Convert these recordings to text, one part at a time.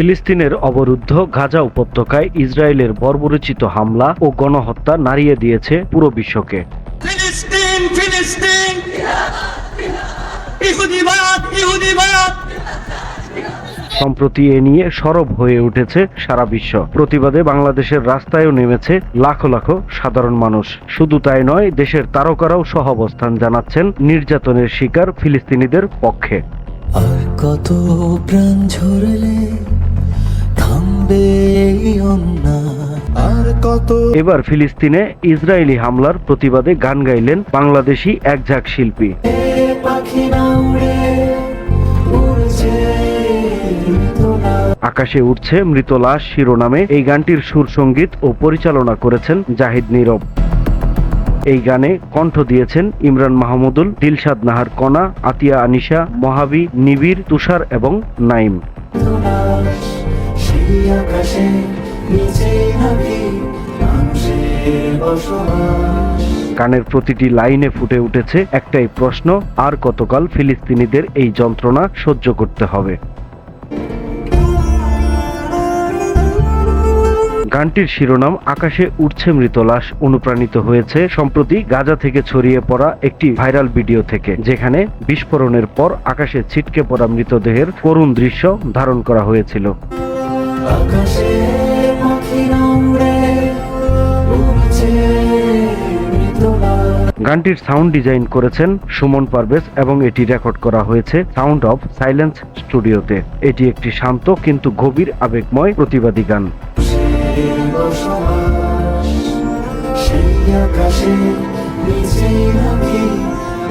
ফিলিস্তিনের অবরুদ্ধ গাজা উপত্যকায় ইসরায়েলের বর্বরোচিত হামলা ও গণহত্যা নাড়িয়ে দিয়েছে পুরো বিশ্বকে। ফিলিস্তিন ফিলিস্তিন ইহুদিবাদ ইহুদিবাদ। সম্প্রতি এ নিয়ে সরব হয়ে উঠেছে সারা বিশ্ব। প্রতিবাদে বাংলাদেশের রাস্তায়ও নেমেছে লাখো লাখো সাধারণ মানুষ। শুধু তাই নয়, দেশের তারকারাও সহাবস্থান জানাচ্ছেন নির্যাতনের শিকার ফিলিস্তিনিদের পক্ষে। আর কত প্রাণ ঝরলে থামবে এই অন্যায়, আর কত। এবার ফিলিস্তিনে ইসরায়েলি হামলার প্রতিবাদে গান গাইলেন বাংলাদেশি এক ঝাঁক শিল্পী। পাখি না উড়ে উড়ছে আকাশে উঠছে মৃত লাশ শিরোনামে এই গানটির সুর সঙ্গীত ও পরিচালনা করেছেন জাহিদ নীরব। এই গানে কণ্ঠ দিয়েছেন ইমরান মাহমুদুল, দিলশাদ নাহার কণা, আতিয়া আনিশা, মহাবী, নিবিড়, তুষার এবং নাইম। সেই আকাশে নিচে নাকি মানুষের বসবাস। গানের প্রতিটি লাইনে ফুটে উঠেছে একটাই প্রশ্ন, আর কতকাল ফিলিস্তিনিদের এই যন্ত্রণা সহ্য করতে হবে। গানটির শিরোনাম আকাশে উঠছে মৃত লাশ অনুপ্রাণিত হয়েছে সম্প্রতি গাজা থেকে ছড়িয়ে পড়া একটি ভাইরাল ভিডিও থেকে, যেখানে বিস্ফোরণের পর আকাশে ছিটকে পড়া মৃতদেহের করুণ দৃশ্য ধারণ করা হয়েছিল। আকাশে পাখি না উড়ে উড়ছে মৃত লাশ। গানটির সাউন্ড ডিজাইন করেছেন সুমন পারভেজ এবং এটি রেকর্ড করা হয়েছে সাউন্ড অফ সাইলেন্স স্টুডিওতে। এটি একটি শান্ত কিন্তু গভীর আবেগময় প্রতিবাদী গান। সেই আকাশে নিচে নাকি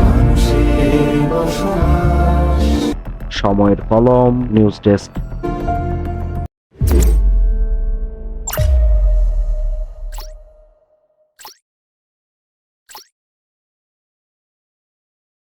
মানুষের বসবাস। সময়ের কলম, নিউজ ডেস্ক।